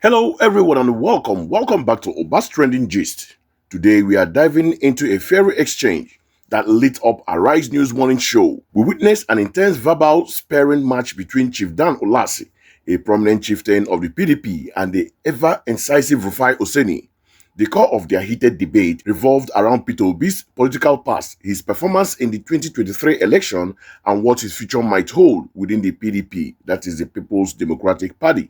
Hello everyone and welcome back to Oba's Trending Gist. Today we are diving into a fiery exchange that lit up Arise News morning show. We witnessed an intense verbal sparring match between Chieftain Ulasi, a prominent chieftain of the PDP, and the ever-incisive Rufai Oseni. The core of their heated debate revolved around Peter Obi's political past, his performance in the 2023 election, and what his future might hold within the PDP, that is the People's Democratic Party.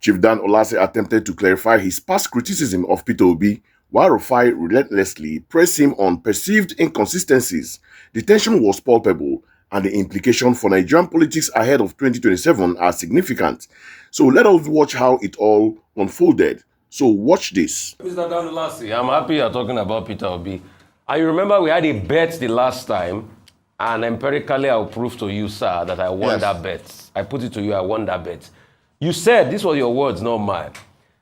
Chieftain Ulasi attempted to clarify his past criticism of Peter Obi, while Rufai relentlessly pressed him on perceived inconsistencies. The tension was palpable, and the implications for Nigerian politics ahead of 2027 are significant. So let us watch how it all unfolded. So watch this. Mr. Ulasi, I'm happy you're talking about Peter Obi. I remember we had a bet the last time, and empirically I'll prove to you, sir, that I won that bet. I put it to you, I won that bet. You said, this was your words, not mine.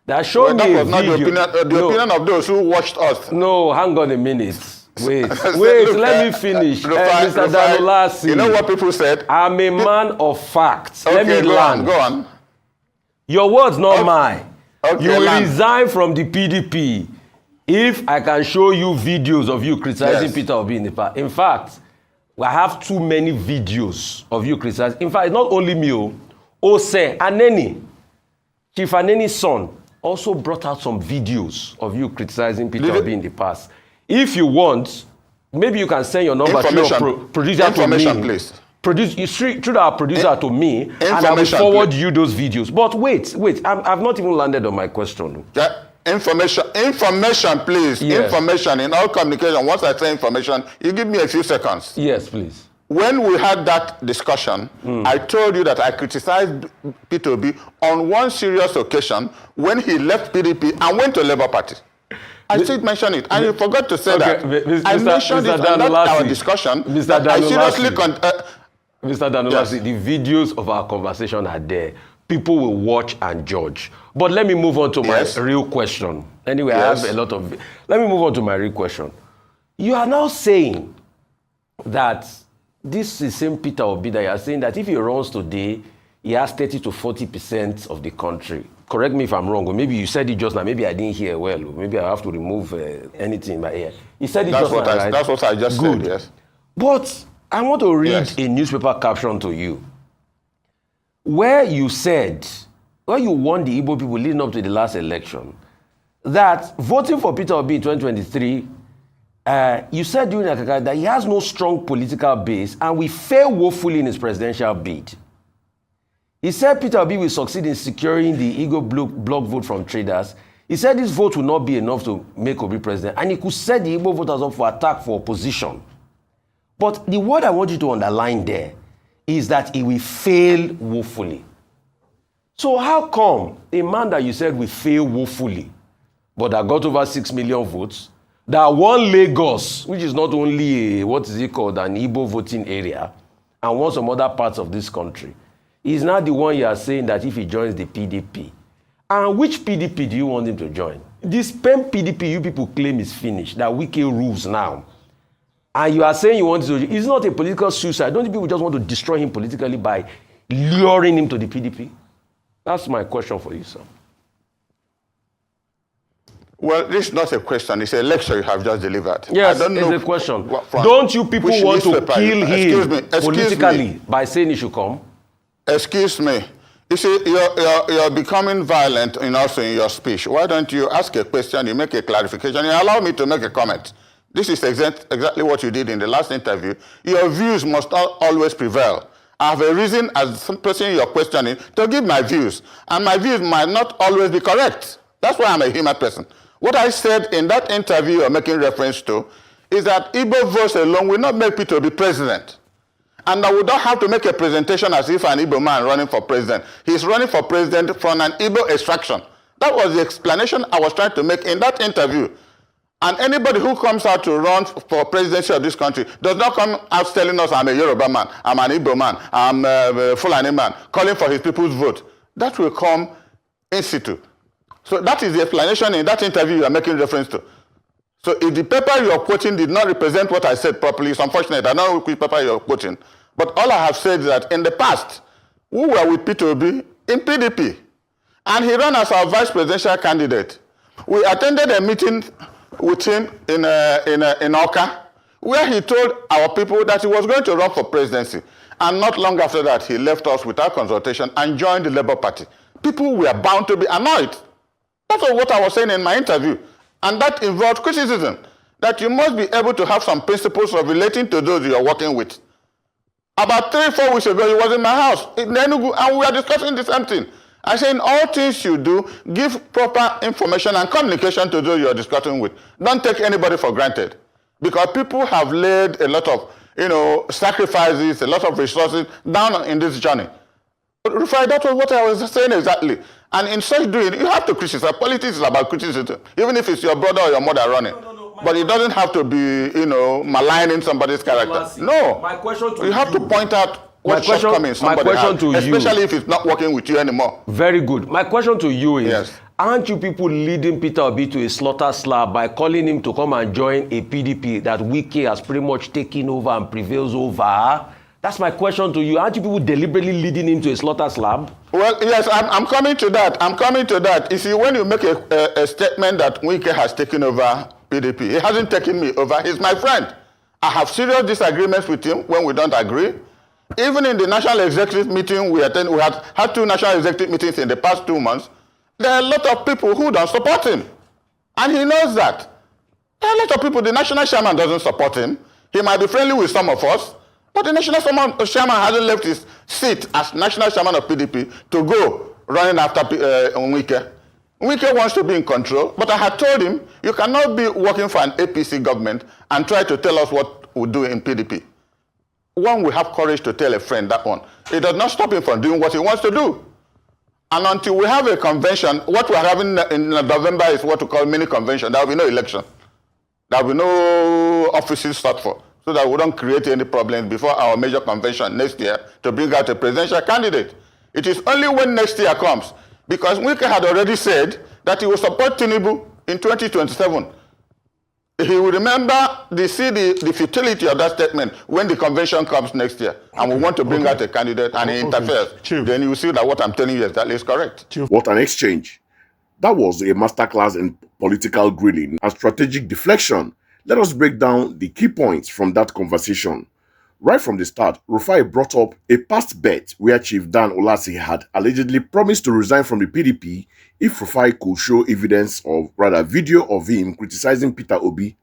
That showed me a video. The opinion of those who watched us. No, hang on a minute. Wait, let me finish. Mr. Ulasi. You know what people said? I'm a man of facts. Okay, let me land. Go on. Your words, not mine. Okay, you will resign from the PDP if I can show you videos of you criticizing Peter Obi in the past. In fact, I have too many videos of you criticizing. In fact, it's not only me. Ose Aneni, Chief Aneni's son, also brought out some videos of you criticizing Peter Obi in the past. If you want, maybe you can send your number to your producer to me. Please. Through our producer to me, and I will forward you those videos. But wait, I've not even landed on my question. Yeah, information, please. Yes. Information in all communication. Once I say information, you give me a few seconds. Yes, please. When we had that discussion, I told you that I criticized Peter Obi on one serious occasion when he left PDP and went to Labour Party. I still mentioned it, and you forgot to say that. I mentioned it in our discussion. Mr. Ulasi, the videos of our conversation are there. People will watch and judge. But let me move on to my real question. Anyway, I have a lot of... Let me move on to my real question. You are now saying that this is same Peter Obi that you are saying that if he runs today, he has 30 to 40% of the country. Correct me if I'm wrong, or maybe you said it just now. Maybe I didn't hear well. Or maybe I have to remove anything in my ear. You said it just now, right? That's what I just said, yes. But I want to read a newspaper caption to you, where you said, where you warned the Igbo people leading up to the last election, that voting for Peter Obi in 2023, you said during Akaka that he has no strong political base and will fail woefully in his presidential bid. He said Peter Obi will succeed in securing the Igbo bloc vote from traders. He said this vote will not be enough to make Obi president, and he could set the Igbo voters up for attack for opposition. But the word I want you to underline there is that he will fail woefully. So how come a man that you said will fail woefully, but that got over 6 million votes, that won Lagos, which is not only an Igbo voting area, and won some other parts of this country, is now the one you are saying that if he joins the PDP. And which PDP do you want him to join? This PEM PDP you people claim is finished, that Wike rules now. And you are saying you want to, it's not a political suicide. Don't you people just want to destroy him politically by luring him to the PDP? That's my question for you, sir. Well, this is not a question. It's a lecture you have just delivered. Yes, it's a question. Don't you people want to kill him politically by saying he should come? Excuse me. You see, you're becoming violent also in your speech. Why don't you ask a question, you make a clarification, you allow me to make a comment? This is exactly what you did in the last interview. Your views must not always prevail. I have a reason as the person you're questioning to give my views. And my views might not always be correct. That's why I'm a human person. What I said in that interview you're making reference to is that Igbo votes alone will not make Peter Obi president. And I would not have to make a presentation as if an Igbo man running for president. He's running for president from an Igbo extraction. That was the explanation I was trying to make in that interview. And anybody who comes out to run for presidency of this country does not come out telling us I'm a Yoruba man, I'm an Igbo man, I'm a Fulani man, calling for his people's vote. That will come in situ. So that is the explanation in that interview you are making reference to. So if the paper you are quoting did not represent what I said properly, it's unfortunate. I don't know which paper you are quoting. But all I have said is that in the past, we were with Peter Obi in PDP. And he ran as our vice presidential candidate. We attended a meeting with him in Oka, where he told our people that he was going to run for presidency. And not long after that, he left us without consultation and joined the Labour Party. People were bound to be annoyed. That's what I was saying in my interview. And that involved criticism, that you must be able to have some principles of relating to those you are working with. About 3-4 weeks ago, he was in my house in Enugu, and we were discussing the same thing. I said, in all things you do, give proper information and communication to those you are discussing with. Don't take anybody for granted. Because people have laid a lot of, sacrifices, a lot of resources down in this journey. Rufai, that was what I was saying exactly. And in such doing, you have to criticize. Politics is about criticism, even if it's your brother or your mother running. But it doesn't have to be, maligning somebody's character. Ulasi, no. My question to you have to point out what shortcomings somebody has, especially if it's not working with you anymore. Very good. My question to you is, yes. Aren't you people leading Peter Obi to a slaughter slab by calling him to come and join a PDP that Wike has pretty much taken over and prevails over? That's my question to you. Aren't you people deliberately leading him to a slaughter slab? Well, yes, I'm coming to that. I'm coming to that. You see, when you make a statement that Wike has taken over PDP, he hasn't taken me over. He's my friend. I have serious disagreements with him when we don't agree. Even in the national executive meeting we attend, we had 2 national executive meetings in the past 2 months. There are a lot of people who don't support him. And he knows that. There are a lot of people, the national chairman doesn't support him. He might be friendly with some of us, but the national chairman hasn't left his seat as national chairman of PDP to go running after Wike. Wike wants to be in control, but I had told him, you cannot be working for an APC government and try to tell us what we do in PDP. One will have courage to tell a friend that one. It does not stop him from doing what he wants to do. And until we have a convention, what we're having in November is what we call mini convention. There will be no election. There will be no offices sought for, so that we don't create any problems before our major convention next year to bring out a presidential candidate. It is only when next year comes, because Wike had already said that he will support Tinubu in 2027. He will remember the futility of that statement when the convention comes next year, and we want to bring out a candidate and he interferes. Chief. Then you will see that what I'm telling you exactly is correct. Chief. What an exchange. That was a masterclass in political grilling and strategic deflection. Let us break down the key points from that conversation. Right from the start, Rufai brought up a past bet where Chief Dan Ulasi had allegedly promised to resign from the PDP if Rufai could show evidence of, rather video of him criticizing Peter Obi.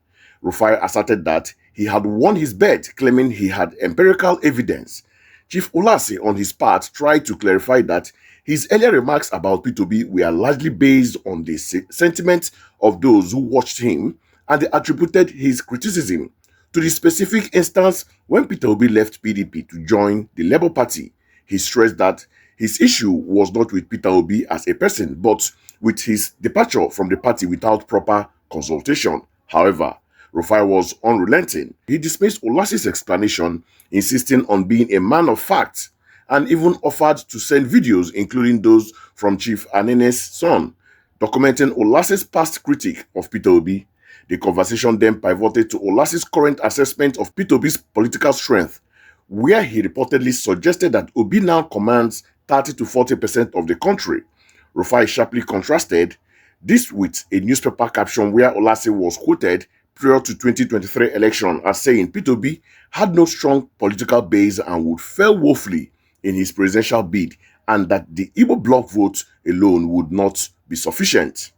Rufai asserted that he had won his bet, claiming he had empirical evidence. Chief Ulasi, on his part, tried to clarify that his earlier remarks about Peter Obi were largely based on the sentiment of those who watched him, and they attributed his criticism to the specific instance when Peter Obi left PDP to join the Labour Party. He stressed that his issue was not with Peter Obi as a person, but with his departure from the party without proper consultation. However, Rufai was unrelenting. He dismissed Ulasi's explanation, insisting on being a man of fact, and even offered to send videos, including those from Chief Anene's son, documenting Ulasi's past critique of Peter Obi. The conversation then pivoted to Ulasi's current assessment of Peter Obi's political strength, where he reportedly suggested that Obi now commands 30 to 40% of the country. Rufai sharply contrasted this with a newspaper caption where Ulasi was quoted prior to 2023 election as saying Peter Obi had no strong political base and would fail woefully in his presidential bid, and that the Igbo bloc vote alone would not be sufficient.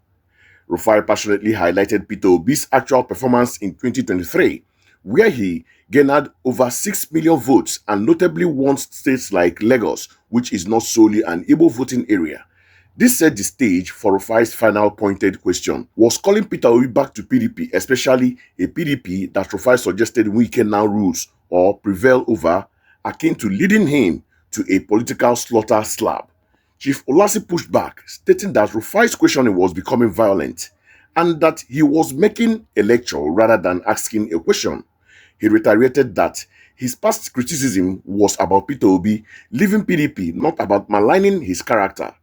Rufai passionately highlighted Peter Obi's actual performance in 2023, where he garnered over 6 million votes and notably won states like Lagos, which is not solely an Igbo voting area. This set the stage for Rufai's final pointed question: was calling Peter Obi back to PDP, especially a PDP that Rufai suggested Wike now rules or prevail over, akin to leading him to a political slaughter slab? Chief Ulasi pushed back, stating that Rufai's questioning was becoming violent and that he was making a lecture rather than asking a question. He reiterated that his past criticism was about Peter Obi leaving PDP, not about maligning his character.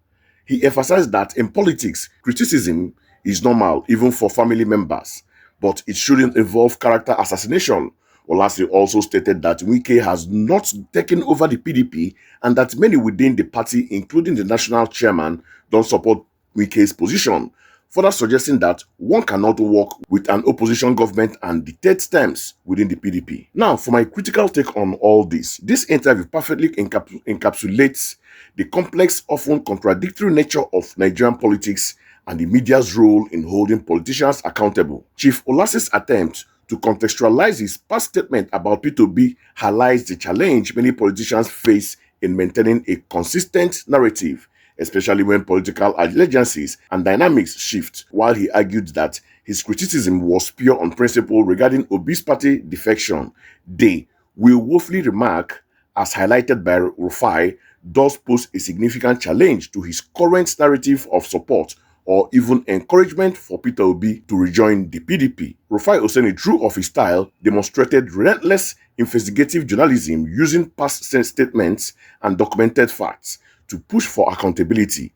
He emphasized that in politics, criticism is normal even for family members, but it shouldn't involve character assassination. Ulasi also stated that Wike has not taken over the PDP and that many within the party, including the national chairman, don't support Wike's position, further suggesting that one cannot work with an opposition government and dictate terms within the PDP. Now, for my critical take on all this interview perfectly encapsulates the complex, often contradictory nature of Nigerian politics and the media's role in holding politicians accountable. Chief Ulasi's attempt to contextualize his past statement about Peter Obi highlights the challenge many politicians face in maintaining a consistent narrative, especially when political allegiances and dynamics shift, while he argued that his criticism was pure on principle regarding Obi's party defection. They will woefully remark, as highlighted by Rufai, does pose a significant challenge to his current narrative of support or even encouragement for Peter Obi to rejoin the PDP. Rufai Oseni, true of his style, demonstrated relentless investigative journalism using past statements and documented facts to push for accountability.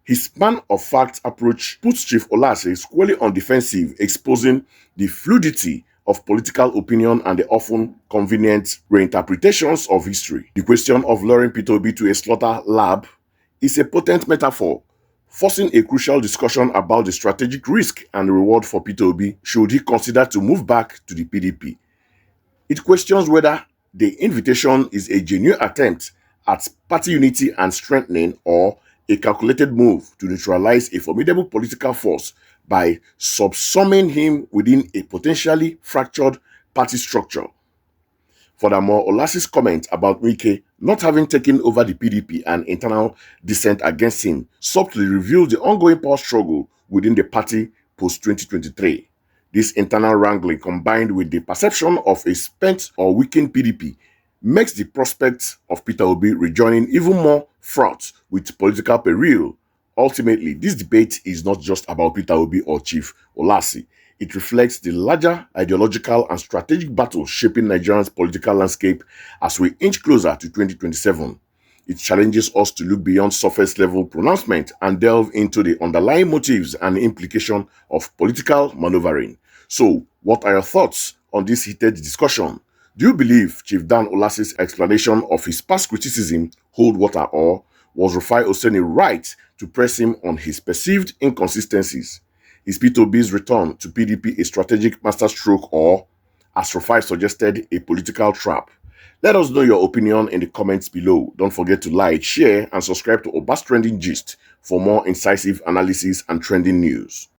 His man of facts approach puts Chief Ulasi squarely on defensive, exposing the fluidity of political opinion and the often convenient reinterpretations of history. The question of luring Peter Obi to a slaughter lab is a potent metaphor, forcing a crucial discussion about the strategic risk and reward for Peter Obi should he consider to move back to the PDP. It questions whether the invitation is a genuine attempt at party unity and strengthening or a calculated move to neutralize a formidable political force by subsuming him within a potentially fractured party structure. Furthermore, Ulasi's comment about Wike not having taken over the PDP and internal dissent against him subtly reveals the ongoing power struggle within the party post-2023. This internal wrangling, combined with the perception of a spent or weakened PDP, makes the prospect of Peter Obi rejoining even more fraught with political peril. Ultimately, this debate is not just about Peter Obi or Chief Ulasi. It reflects the larger ideological and strategic battle shaping Nigeria's political landscape as we inch closer to 2027. It challenges us to look beyond surface-level pronouncement and delve into the underlying motives and implication of political maneuvering. So, what are your thoughts on this heated discussion? Do you believe Chieftain Ulasi's explanation of his past criticism hold water, or was Rufai Oseni right to press him on his perceived inconsistencies? Is Peter Obi's return to PDP a strategic masterstroke or, as Rufai suggested, a political trap? Let us know your opinion in the comments below. Don't forget to like, share, and subscribe to Obas Trending Gist for more incisive analysis and trending news.